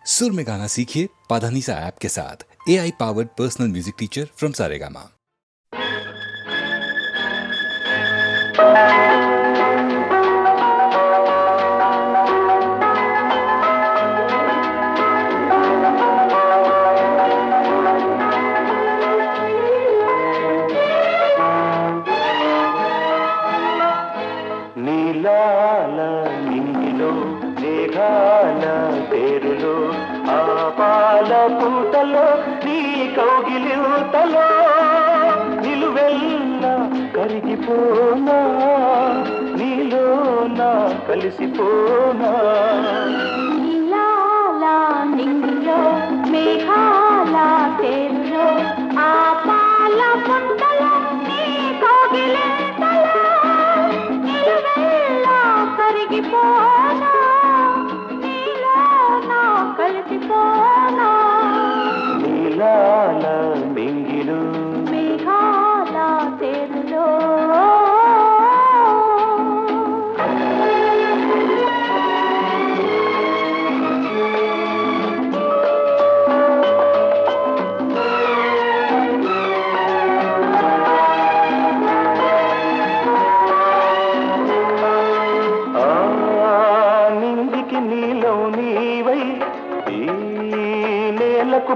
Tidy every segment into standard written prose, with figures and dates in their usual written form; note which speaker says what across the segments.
Speaker 1: सुर में गाना सीखिए पाधानीसा ऐप के साथ। AI powered personal music teacher from Saregama.
Speaker 2: నీలాల నింగిలో మేఘాల పేరులో ఆపాల పూటలో నీ కౌగిలితలో నిలువెల్ల కరిగిపోనా నీలోన కలిసిపోనా
Speaker 3: నీలాల నింగిలో మేఘాల పేరులో ఆపాల పూటలో నీ కౌగిలితలో కరిగిపోనా నీలోన కలిసిపోనా
Speaker 2: నీలాల మింగిలు
Speaker 3: మేఘాల తేరులో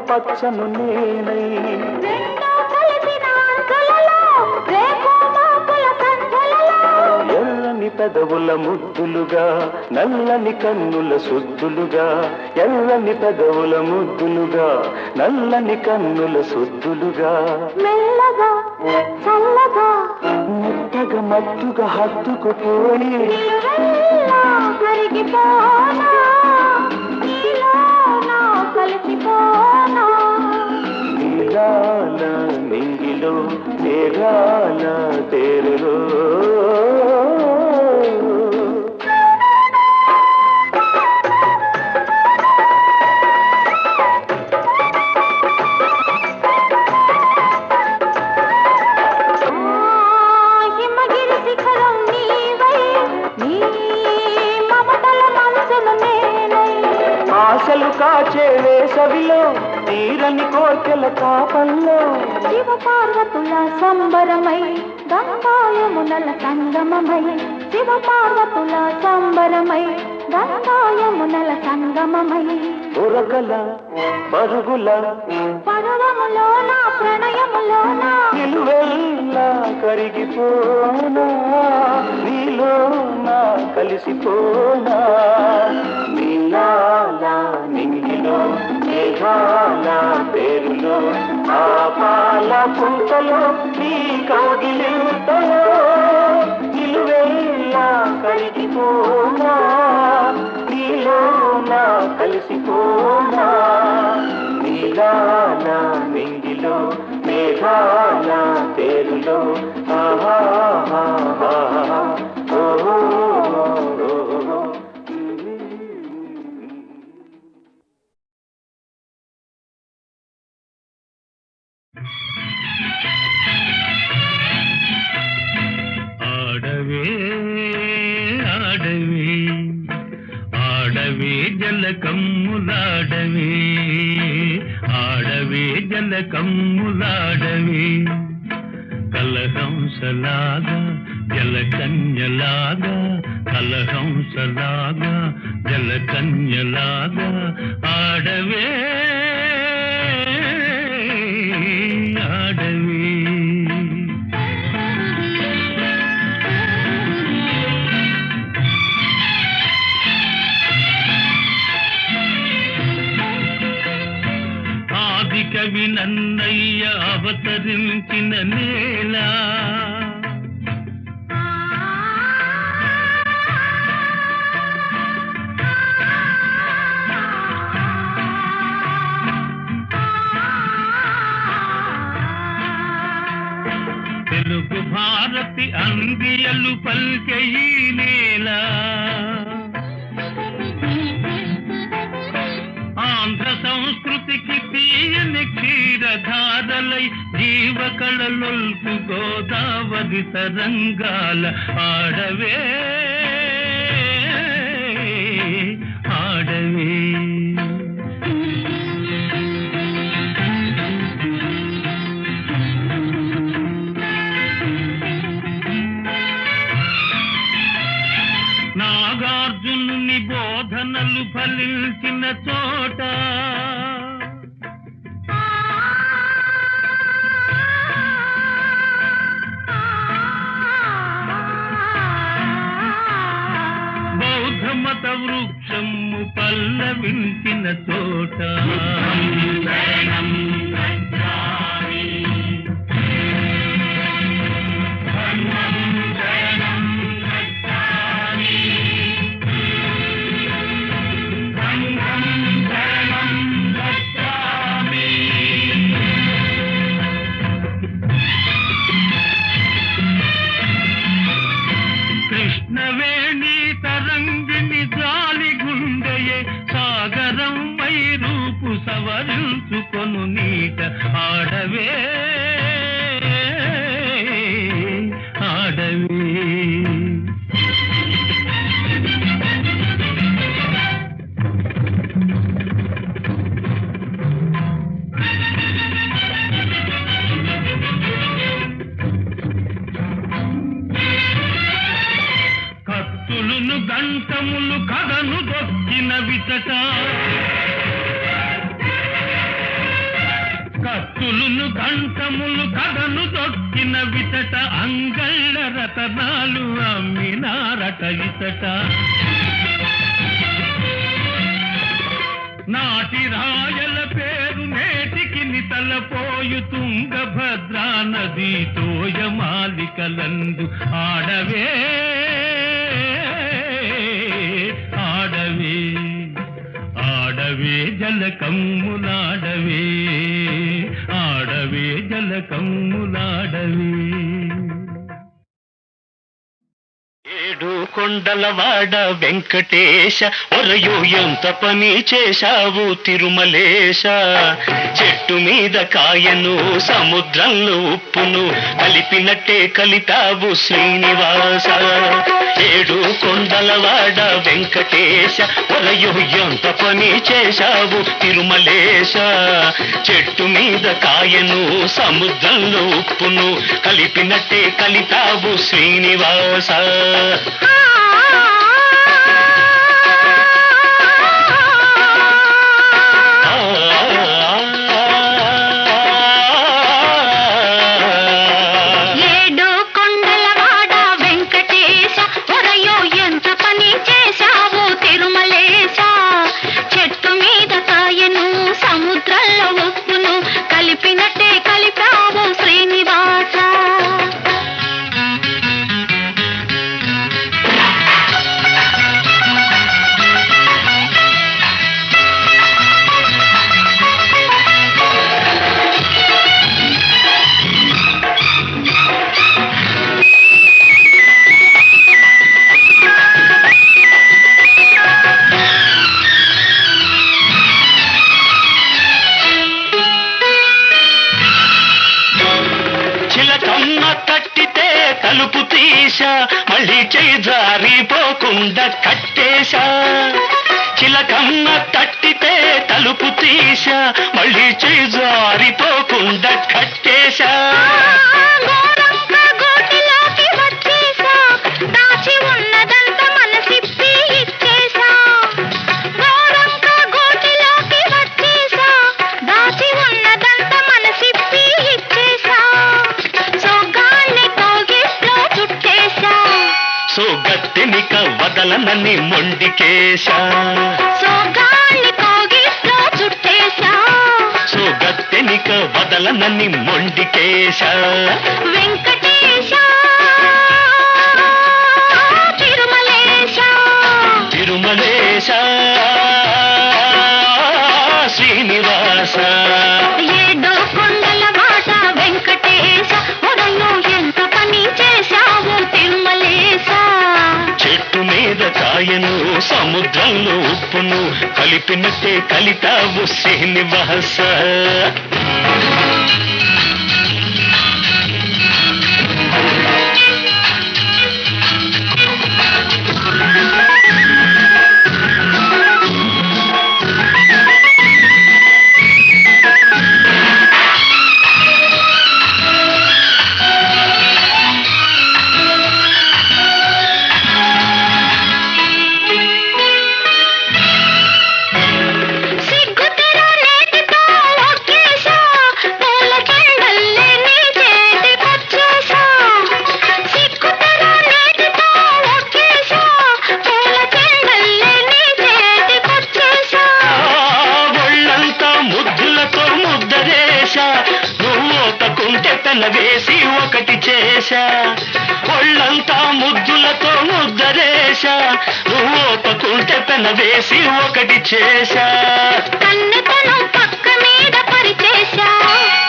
Speaker 2: పచ్చను నేనై ఎర్రని పెదవుల ముద్దులుగా నల్లని కన్నుల సుద్దులుగా ఎర్రని పెదవుల ముద్దులుగా నల్లని కన్నుల సుద్దులుగా
Speaker 3: మెల్లగా చల్లగా
Speaker 2: మెత్తగా మత్తుగా హత్తుకుపోయి
Speaker 3: కరిగిపోనా కలిసిపోనా
Speaker 2: నీలాల మింగిలో మేఘాల తేరులో
Speaker 3: హిమగిరి శిఖరం నీవై నీ మమతల మనసును నేనై
Speaker 2: ఆశలు కాచే వేసవిలో తీరని కోర్కెల కాపల్లో
Speaker 3: శివ పార్వతుల సంబరమై గంగాయమునల సంగమమై శివ పార్వతుల సంబరమై గంగాయమునల సంగమమై
Speaker 2: ఉరకల పరుగుల
Speaker 3: పర్వములోన ప్రణయములోన
Speaker 2: నిలువెల్లా కరిగిపోనా నీలోన కలిసిపోనా నీలాల నింగిలో మేఘాల పేరులో ఆపాల పూటలో నీ కౌగిలితలో నిలువెల్లా కరిగిపోనా నీలోన కలిసిపోనా నీలాల నింగిలో మేఘాల పేరులో ఆహా
Speaker 4: ఆడవే ఆడవే ఆడవే జలకమ్ములాడవే ఆడవే జలకమ్ములాడవే కలహంసలాగా జలకన్యలాగా కలహంసలాగా జలకన్యలాగా ఆడవే ఆడవే కవి నన్నయ్య అవతరించిన నేల తెలుగు భారతి అందియలు పల్కె ఈ నేల ఆంధ్ర సంస్కృతికి తీయని క్షీరధారలై జీవకళలొల్పు గోదావరి తరంగాల ఆడవే ఆడవే పలికిన చోట బౌద్ధ మత వృక్షము పల్లవించిన చోట కృష్ణవేణి తరంగిణి జాలి గుండెయే సాగరం మై రూపు సవరించుకొను నీట ఆడవే ఆడవే కత్తులును గంటములు కథను దొక్కిన విచట కత్తులును గంటములు కథను దొక్కిన విచట అంగళ్ళ రతనాలు అమ్మినారట ఇతట నాటి రాయల పేరు నేటికి నితలపోయు తుంగభద్రా నది తోయమాలికలందు ఆడవే ఆడవే ఆడవే జలకమ్ములాడవే ఆడవే జలకమ్ములాడవే ఏడు కొండలవాడ వెంకటేశ ఒరయో ఎంత పని చేశావు తిరుమలేశ చెట్టు మీద కాయను సముద్రంలో ఉప్పును కలిపినట్టే కలిపావు శ్రీనివాస ఏడు కొండలవాడ వెంకటేశ ఒరయో ఎంత పని చేశావు తిరుమలేశ చెట్టు మీద కాయను సముద్రంలో ఉప్పును కలిపినట్టే కలిపావు శ్రీనివాస తలుపు తీశా మళ్ళీ చేయి జారిపోకుండా కట్టేశా చిలకమ్మ తట్టితే తలుపు తీశా మళ్ళీ చేయి జారిపోకుండా కట్టేశా సోగత్తెనిక వదలనని మొండికేశా సోగత్తెనిక వదలనని మొండికేశా
Speaker 3: వెంకటేశ తిరుమలేశ
Speaker 4: తిరుమలేశ శ్రీనివాస
Speaker 3: ఏడు కొండల వాట వెంకటేశ ఒరలో ఎంత పని చేశావు తిరుమలేశ
Speaker 4: చెట్టు మీద కాయను సముద్రంలో ఉప్పును కలిపినట్టే కలితావు శ్రీనివాస పెనవేసి ఒకటి చేశా ఒళ్ళంతా ముద్దులతో ముద్దరేశా నువ్వు ఓపకుంటే పెనవేసి ఒకటి చేశా
Speaker 3: కన్నెతనం పక్క మీద పరిచేశా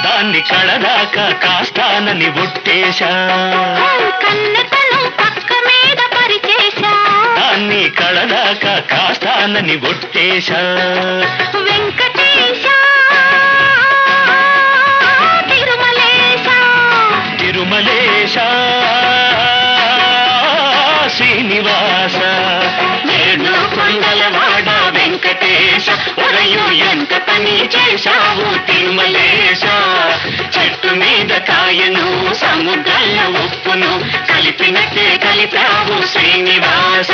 Speaker 4: దాన్ని కడదాకా కాస్తానని ఒట్టేశా
Speaker 3: కన్నెతనం పక్క మీద పరిచేశా
Speaker 4: దాన్ని కడదాకా కాస్తానని ఒట్టేశా
Speaker 3: వెంకటేశ
Speaker 4: తిరుమలేశ శ్రీనివాస
Speaker 3: ఏడు కొండలవాడ వెంకటేశ ఒరయు ఎంత పని చేశావు తిరుమలేశ
Speaker 4: చెట్టు మీద కాయను సముద్రంలో ఉప్పును కలిపినట్టే కలిపావు శ్రీనివాస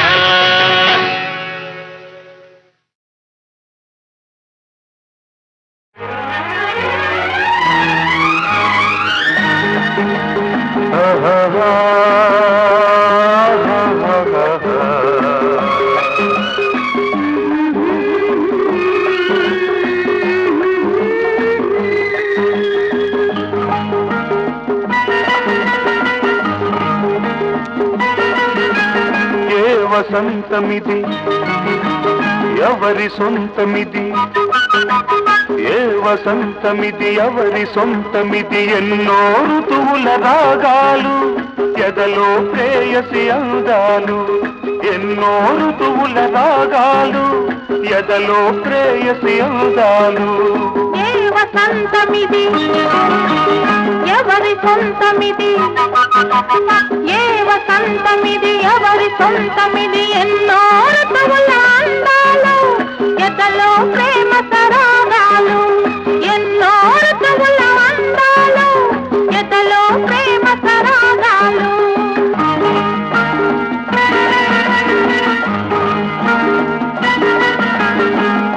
Speaker 2: వసంతమిది ఎవరి సొంతమిది ఏ వసంతమిది ఎవరి సొంతమిది ఎన్నో ఋతువుల రాగాలు ఎదలో ప్రేయసి అందాలు ఎన్నో ఋతువుల రాగాలు ఎదలో ప్రేయసి అందాలు
Speaker 3: ఏ వసంతమిది ఎవరి సొంతమిది ఏ వసంతమిది ఎవరి సొంతమిది ఎన్నో ఋతువుల అందాలు ఎదలో ప్రేమ సరాగాలు ఎన్నో ఋతువుల అందాలు ఎదలో ప్రేమ సరాగాలు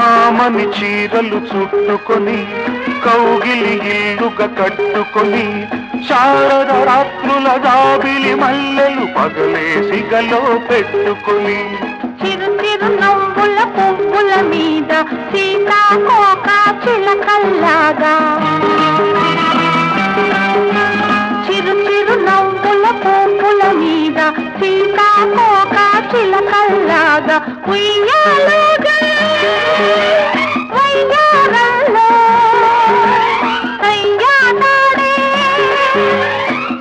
Speaker 2: ఆమని చీరలు చుట్టుకొని కౌగిలి ఇల్లుగా కట్టుకొని శారద రాత్రుల జాబిలి మల్లెలు పగలేసి గలో పెట్టుకొని
Speaker 3: చిరు చిరు నవ్వుల పువ్వుల మీద సీతాకోక చిలకల్లాగా చిరు చిరు నవ్వుల పువ్వుల మీద సీతాకోక చిలకల్లాగా ఉయ్యాలుగా వయ్యారంలో కయ్యాడే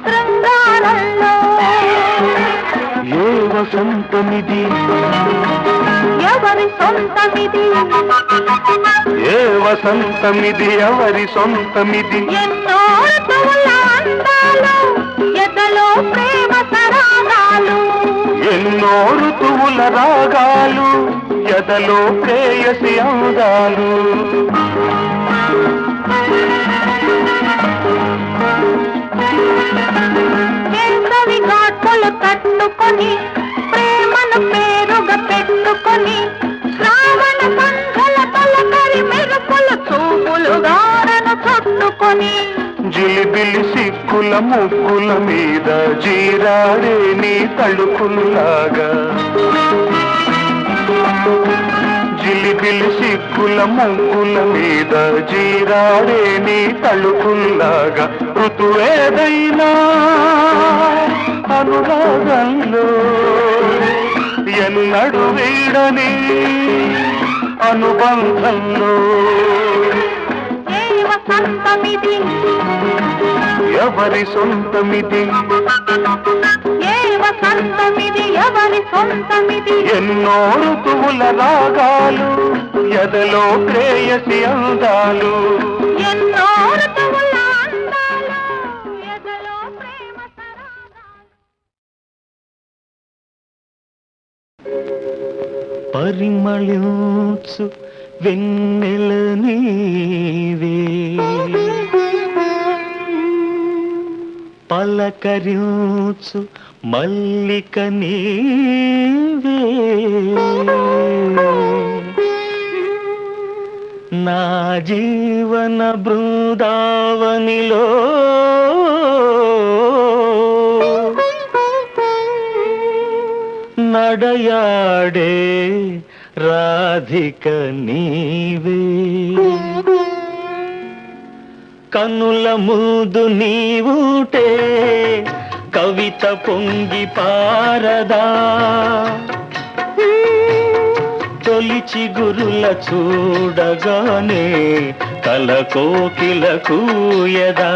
Speaker 3: శృంగారంలో
Speaker 2: ఏ వసంతమిది
Speaker 3: ఎవరి సొంతమిది
Speaker 2: ఏ వసంతమిది ఎవరి సొంతమిది
Speaker 3: ఎన్నో ఋతువుల అందాలు ఎదలో ప్రేమ సరాగాలు
Speaker 2: ఎన్నో ఋతువుల రాగాలు ఎదలో ప్రేయసి అందాలు
Speaker 3: వేసవి ఘాటులు తట్టుకొని ప్రేమను పేరుగా పెట్టుకొని శ్రావణ సంఘల తలకరి మెరుపులు చూపులు గారను చుట్టుకొని
Speaker 2: జిలిబిలి సిక్కుల ముగ్గుల మీద జీరాడే నీ తళుకుల్లాగా జిలిబిలి సిక్కుల ముగ్గుల మీద జీరాడే నీ తళుకుల్లాగా ఋతువేదైనా అనురాగంలో ఎన్నడు వీడని అనుబంధంలో
Speaker 3: ఏ వసంతమిది
Speaker 2: ఎవరి సొంతమిది
Speaker 3: ఏ వసంతమిది ఎవరి సొంతమిది
Speaker 2: ఎన్నో ఋతువుల రాగాలు ఎదలో ప్రేయసి అందాలు
Speaker 3: ఎన్నో ఋతువుల అందాలు ఎదలో ప్రేమ సరాగాలు
Speaker 4: పరిమళించు వెన్నెల నీవే పలకరించు మల్లిక నీవే నా జీవన బృందావనిలో నడయాడే రాధిక నీవే కన్నుల ముందు నీవుటే కవిత పొంగి పారదా తొలి చిగురుల చూడగానే కల కోకిల కూయదా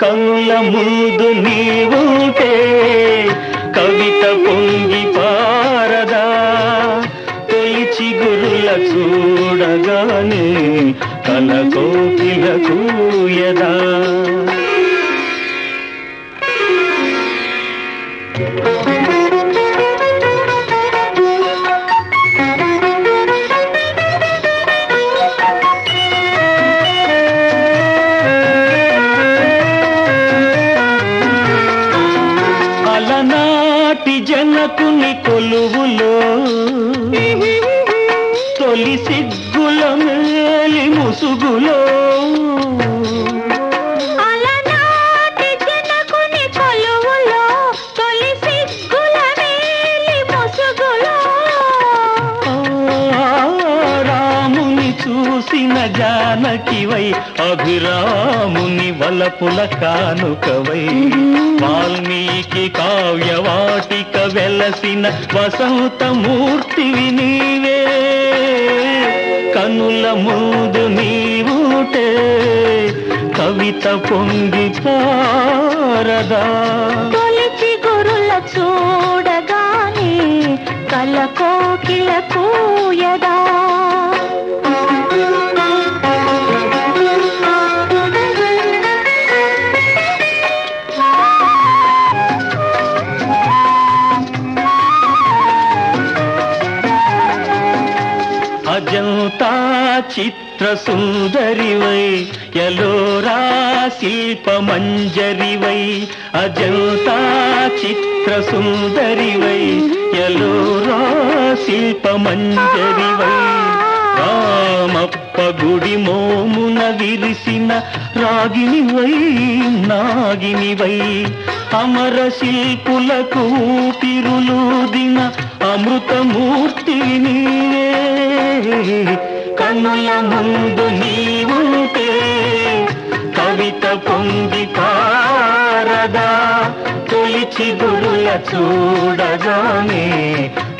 Speaker 4: కన్నుల ముందు నీవుటే కవిత పొంగి పారదా తొలి చిగురుల చూడగానే కల కోకిల కూయదా అలనాటి జనకుని కొలువులో తొలి సిగ్గుల మేలి ముసుగులో
Speaker 3: అలనాటి జనకుని కొలువులో తొలి సిగ్గుల మేలి ముసుగులో
Speaker 4: రాముని చూసిన జానకివై అభిరాముని వలపుల కానుకవై వాల్మీకి కావ్యవాటిక వెలసిన వసంతమూర్తివి నీవే కనుల ముందు నీవుటే కవిత పొంగి పారదా
Speaker 3: తొలి చిగురుల చూడగానే కల కోకిల కూయదా
Speaker 4: అజంతా చిత్ర సుందరివై ఎలోరా శిల్ప మంజరివై అజంతా చిత్ర సుందరివై ఎలోరా శిల్ప మంజరివై రామప్ప గుడి మోమున విరిసిన రాగినివై నాగినివై అమర శిల్పులకు ఊపిరులూదిన అమృతమూర్తి నీవే కన్నుల ముందు నీవుంటే కవిత పొంగి పారదా తొలి చిగురుల చూడగానే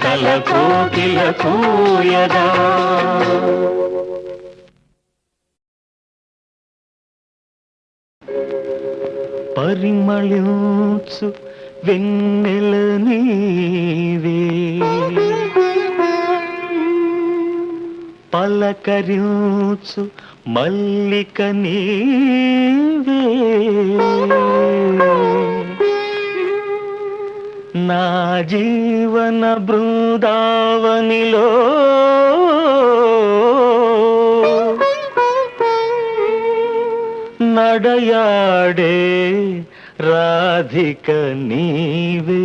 Speaker 4: కల కోకిల కూయదా పరిమళించు వెన్నెల నీవే పలకరించు మల్లిక నీవే నా జీవన బృందావనిలో నడయాడే రాధిక నీవే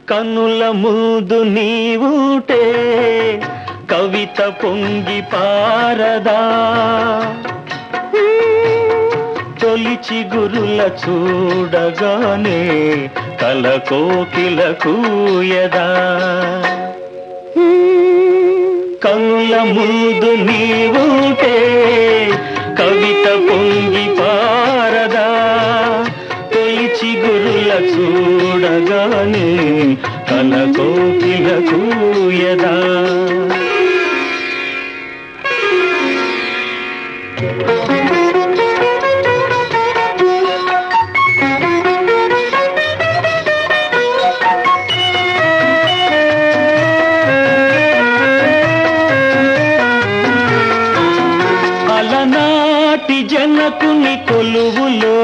Speaker 4: కన్నుల ముందు నీవుటే కవిత పొంగి పారదా తొలి చిగురుల చూడగానే కల కోకిల కూయదా కన్నుల ముందు నీవుటే కవిత పొంగి పారదా తొలి చిగురుల చూడగానే కల కోకిల కూయదా అలనాటి జనకుని కొలువులో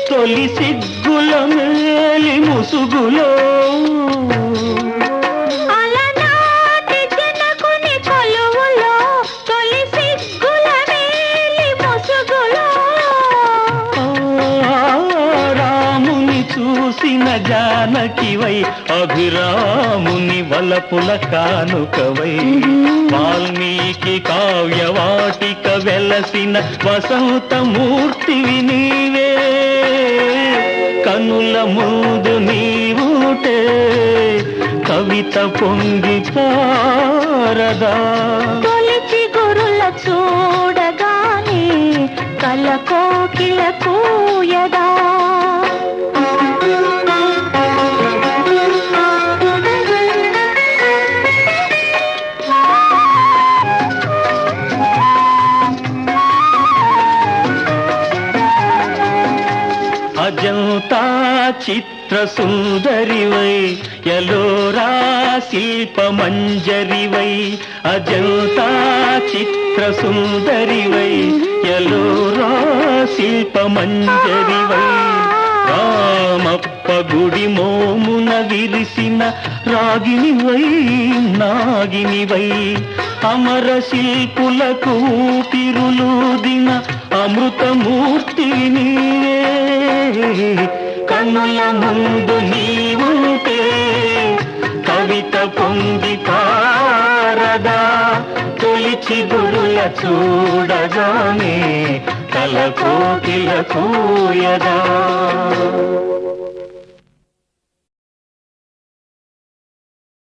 Speaker 4: తొలి సిగ్గుల మేలి ముసుగులో
Speaker 3: అలనాటి జనకుని కొలువులో తొలి సిగ్గుల మేలి ముసుగులో
Speaker 4: రాముని చూసిన జానకివై అభిరాముని వలపుల కానుకవై వాల్మీకి కావ్యవాటిక వెలసిన వసంతమూర్తివి నీవే కనుల ముందు నీవుటే కవిత పొంగి పారదా
Speaker 3: తొలిచి గురుల చూడగానే కల కోకిల కూయదా
Speaker 4: అజంతా చిత్ర సుందరివై యలోరా శిల్ప మంజరివై అజంతా చిత్ర సుందరివై యలోరా శిల్ప మంజరివై రామప్ప గుడి మోమున విరిసిన రాగినివై నాగినివై అమర శిల్పులకు ఊపిరులూదిన అమృతమూర్తి నీవే కన్నుల ముందు నీవుంటే కవిత పొంగి పారదా తొలిచి గురుల చూడగానే కల కోకిల కూయదా